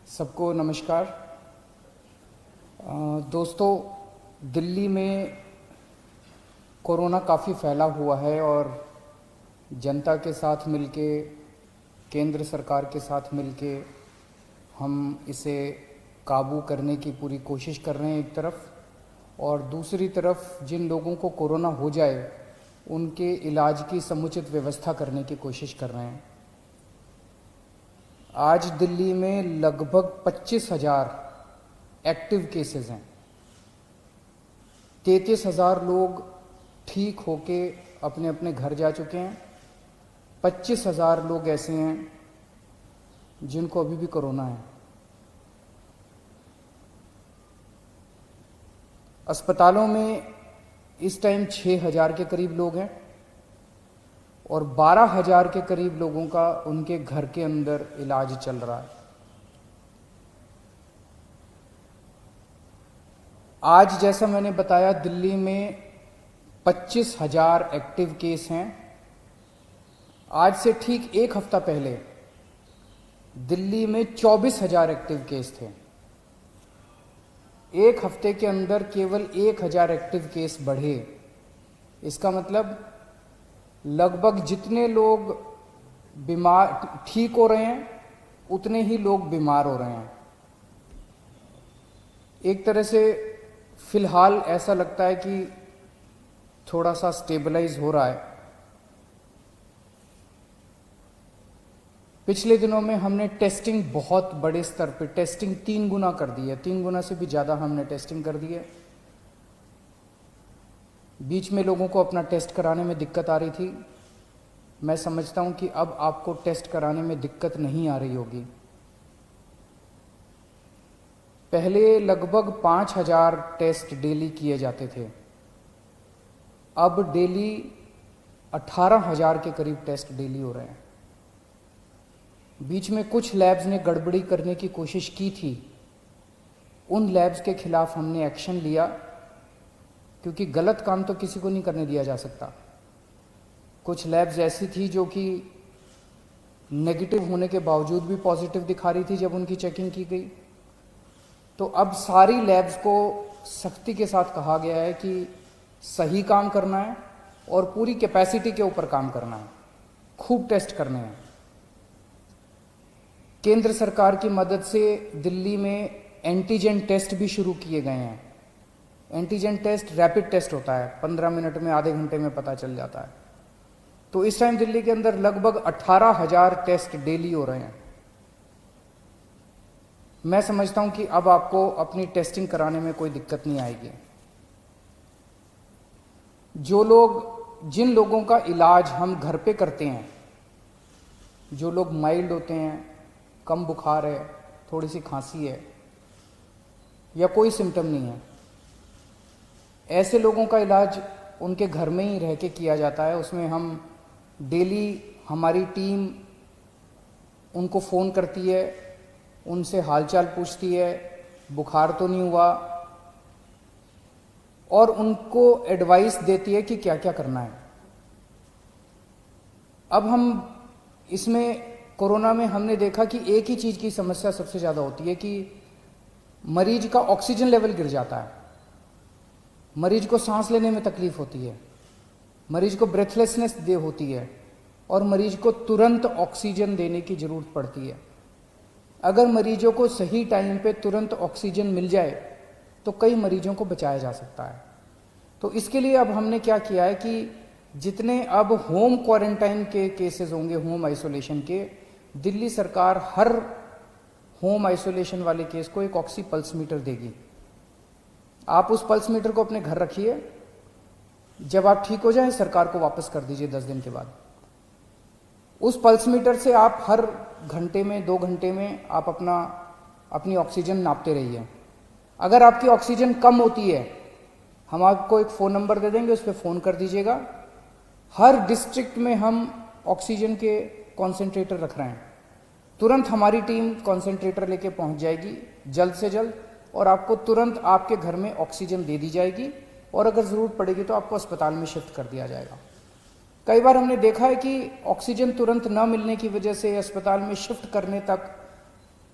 सबको नमस्कार। दोस्तों, दिल्ली में कोरोना काफ़ी फैला हुआ है और जनता के साथ मिलके, केंद्र सरकार के साथ मिलके हम इसे काबू करने की पूरी कोशिश कर रहे हैं एक तरफ, और दूसरी तरफ जिन लोगों को कोरोना हो जाए उनके इलाज की समुचित व्यवस्था करने की कोशिश कर रहे हैं। आज दिल्ली में लगभग 25,000 एक्टिव केसेस हैं। 33,000 लोग ठीक होके अपने अपने घर जा चुके हैं। 25,000 लोग ऐसे हैं जिनको अभी भी कोरोना है। अस्पतालों में इस टाइम 6,000 के करीब लोग हैं और 12,000 के करीब लोगों का उनके घर के अंदर इलाज चल रहा है। आज जैसा मैंने बताया, दिल्ली में 25,000 एक्टिव केस हैं। आज से ठीक एक हफ्ता पहले दिल्ली में 24,000 एक्टिव केस थे। एक हफ्ते के अंदर केवल 1,000 एक्टिव केस बढ़े। इसका मतलब लगभग जितने लोग बीमार ठीक हो रहे हैं उतने ही लोग बीमार हो रहे हैं। एक तरह से फिलहाल ऐसा लगता है कि थोड़ा सा स्टेबलाइज हो रहा है। पिछले दिनों में हमने टेस्टिंग बहुत बड़े स्तर पर टेस्टिंग 3 गुना कर दी है। 3 गुना से भी ज़्यादा हमने टेस्टिंग कर दी है। बीच में लोगों को अपना टेस्ट कराने में दिक्कत आ रही थी। मैं समझता हूं कि अब आपको टेस्ट कराने में दिक्कत नहीं आ रही होगी। पहले लगभग 5,000 टेस्ट डेली किए जाते थे, अब डेली 18,000 के करीब टेस्ट डेली हो रहे हैं। बीच में कुछ लैब्स ने गड़बड़ी करने की कोशिश की थी। उन लैब्स के खिलाफ हमने एक्शन लिया, क्योंकि गलत काम तो किसी को नहीं करने दिया जा सकता। कुछ लैब्स ऐसी थी जो कि नेगेटिव होने के बावजूद भी पॉजिटिव दिखा रही थी जब उनकी चेकिंग की गई। तो अब सारी लैब्स को सख्ती के साथ कहा गया है कि सही काम करना है और पूरी कैपेसिटी के ऊपर काम करना है, खूब टेस्ट करने हैं। केंद्र सरकार की मदद से दिल्ली में एंटीजन टेस्ट भी शुरू किए गए हैं। एंटीजन टेस्ट रैपिड टेस्ट होता है, 15 मिनट में, आधे घंटे में पता चल जाता है। तो इस टाइम दिल्ली के अंदर लगभग 18,000 टेस्ट डेली हो रहे हैं। मैं समझता हूं कि अब आपको अपनी टेस्टिंग कराने में कोई दिक्कत नहीं आएगी। जिन लोगों का इलाज हम घर पे करते हैं, जो लोग माइल्ड होते हैं, कम बुखार है, थोड़ी सी खांसी है या कोई सिम्टम नहीं है, ऐसे लोगों का इलाज उनके घर में ही रह के किया जाता है। उसमें हम डेली, हमारी टीम उनको फ़ोन करती है, उनसे हालचाल पूछती है, बुखार तो नहीं हुआ, और उनको एडवाइस देती है कि क्या क्या करना है। अब हम इसमें कोरोना में हमने देखा कि एक ही चीज़ की समस्या सबसे ज़्यादा होती है कि मरीज का ऑक्सीजन लेवल गिर जाता है। मरीज को सांस लेने में तकलीफ होती है, मरीज को ब्रेथलेसनेस होती है और मरीज को तुरंत ऑक्सीजन देने की ज़रूरत पड़ती है। अगर मरीजों को सही टाइम पे तुरंत ऑक्सीजन मिल जाए तो कई मरीजों को बचाया जा सकता है। तो इसके लिए अब हमने क्या किया है कि जितने अब होम क्वारंटाइन के केसेस होंगे, होम आइसोलेशन के, दिल्ली सरकार हर होम आइसोलेशन वाले केस को एक ऑक्सी पल्स मीटर देगी। आप उस पल्स मीटर को अपने घर रखिए, जब आप ठीक हो जाएं सरकार को वापस कर दीजिए 10 दिन के बाद। उस पल्स मीटर से आप हर घंटे में, 2 घंटे में आप अपनी ऑक्सीजन नापते रहिए। अगर आपकी ऑक्सीजन कम होती है, हम आपको एक फ़ोन नंबर दे देंगे, उस पर फ़ोन कर दीजिएगा। हर डिस्ट्रिक्ट में हम ऑक्सीजन के कॉन्सेंट्रेटर रख रहे हैं। तुरंत हमारी टीम कॉन्सेंट्रेटर लेके पहुंच जाएगी जल्द से जल्द, और आपको तुरंत आपके घर में ऑक्सीजन दे दी जाएगी, और अगर ज़रूरत पड़ेगी तो आपको अस्पताल में शिफ्ट कर दिया जाएगा। कई बार हमने देखा है कि ऑक्सीजन तुरंत न मिलने की वजह से अस्पताल में शिफ्ट करने तक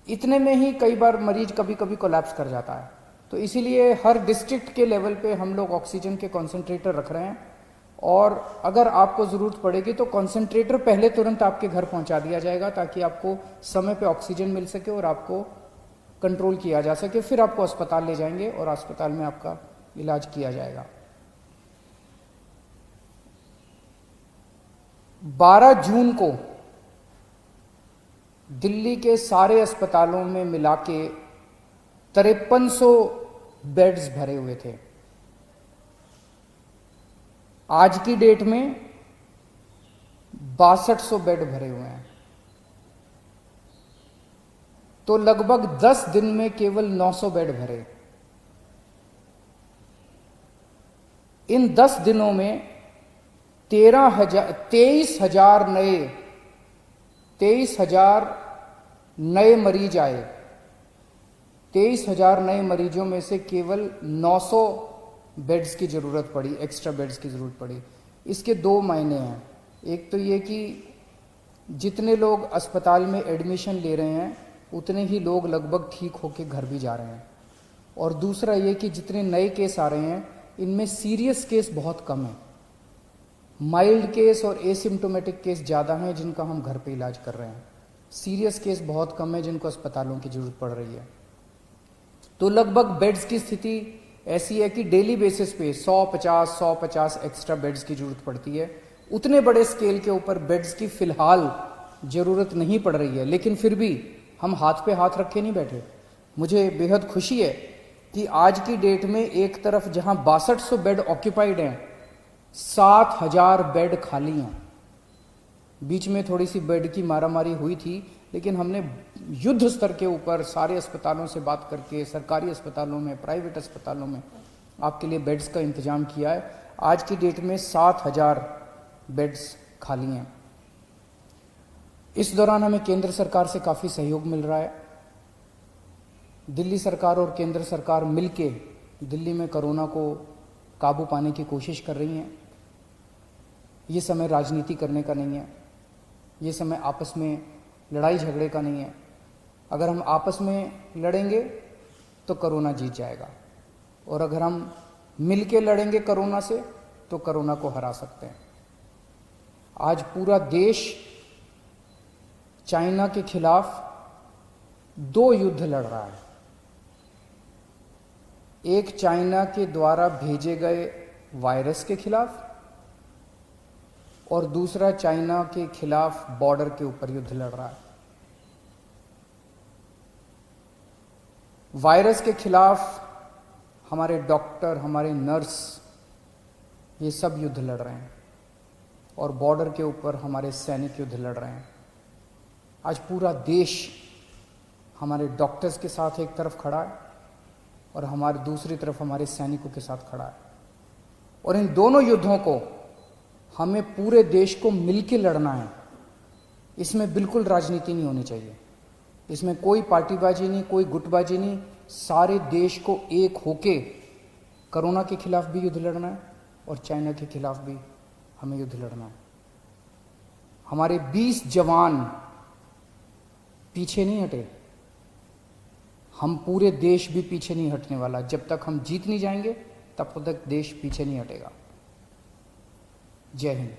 इतने में ही कई बार मरीज कभी कभी कोलैप्स कर जाता है। तो इसीलिए हर डिस्ट्रिक्ट के लेवल पे हम लोग ऑक्सीजन के कॉन्सेंट्रेटर रख रहे हैं, और अगर आपको ज़रूरत पड़ेगी तो कॉन्सेंट्रेटर पहले तुरंत आपके घर पहुंचा दिया जाएगा, ताकि आपको समय पे ऑक्सीजन मिल सके और आपको कंट्रोल किया जा सके। फिर आपको अस्पताल ले जाएंगे और अस्पताल में आपका इलाज किया जाएगा। 12 जून को दिल्ली के सारे अस्पतालों में मिला के 5300 बेड्स भरे हुए थे। आज की डेट में 6200 बेड भरे हुए हैं। तो लगभग 10 दिन में केवल 900 बेड भरे। इन 10 दिनों में 23,000 नए मरीज आए। 23,000 नए मरीजों में से केवल 900 बेड्स की ज़रूरत पड़ी, एक्स्ट्रा बेड्स की ज़रूरत पड़ी। इसके दो मायने हैं। एक तो ये कि जितने लोग अस्पताल में एडमिशन ले रहे हैं उतने ही लोग लगभग ठीक होकर घर भी जा रहे हैं, और दूसरा ये कि जितने नए केस आ रहे हैं इनमें सीरियस केस बहुत कम है। माइल्ड केस और एसिम्टोमेटिक केस ज़्यादा हैं जिनका हम घर पे इलाज कर रहे हैं। सीरियस केस बहुत कम है जिनको अस्पतालों की ज़रूरत पड़ रही है। तो लगभग बेड्स की स्थिति ऐसी है कि डेली बेसिस पे 150 एक्स्ट्रा बेड्स की ज़रूरत पड़ती है। उतने बड़े स्केल के ऊपर बेड्स की फ़िलहाल ज़रूरत नहीं पड़ रही है, लेकिन फिर भी हम हाथ पे हाथ रखे नहीं बैठे। मुझे बेहद खुशी है कि आज की डेट में एक तरफ जहां 6200 बेड ऑक्यूपाइड हैं, 7000 बेड खाली हैं। बीच में थोड़ी सी बेड की मारामारी हुई थी, लेकिन हमने युद्ध स्तर के ऊपर सारे अस्पतालों से बात करके सरकारी अस्पतालों में, प्राइवेट अस्पतालों में आपके लिए बेड्स का इंतजाम किया है। आज की डेट में 7000 बेड्स खाली हैं। इस दौरान हमें केंद्र सरकार से काफ़ी सहयोग मिल रहा है। दिल्ली सरकार और केंद्र सरकार मिलके दिल्ली में कोरोना को काबू पाने की कोशिश कर रही हैं। ये समय राजनीति करने का नहीं है, ये समय आपस में लड़ाई झगड़े का नहीं है। अगर हम आपस में लड़ेंगे तो कोरोना जीत जाएगा, और अगर हम मिलके लड़ेंगे कोरोना से तो कोरोना को हरा सकते हैं। आज पूरा देश चाइना के खिलाफ 2 युद्ध लड़ रहा है। एक चाइना के द्वारा भेजे गए वायरस के खिलाफ, और दूसरा चाइना के खिलाफ बॉर्डर के ऊपर युद्ध लड़ रहा है। वायरस के खिलाफ हमारे डॉक्टर, हमारे नर्स, ये सब युद्ध लड़ रहे हैं, और बॉर्डर के ऊपर हमारे सैनिक युद्ध लड़ रहे हैं। आज पूरा देश हमारे डॉक्टर्स के साथ एक तरफ खड़ा है और हमारे दूसरी तरफ हमारे सैनिकों के साथ खड़ा है, और इन दोनों युद्धों को हमें पूरे देश को मिलकर लड़ना है। इसमें बिल्कुल राजनीति नहीं होनी चाहिए, इसमें कोई पार्टीबाजी नहीं, कोई गुटबाजी नहीं। सारे देश को एक होके कोरोना के खिलाफ भी युद्ध लड़ना है और चाइना के खिलाफ भी हमें युद्ध लड़ना है। हमारे 20 जवान पीछे नहीं हटे, हम पूरे देश भी पीछे नहीं हटने वाला। जब तक हम जीत नहीं जाएंगे तब तक देश पीछे नहीं हटेगा। जय हिंद।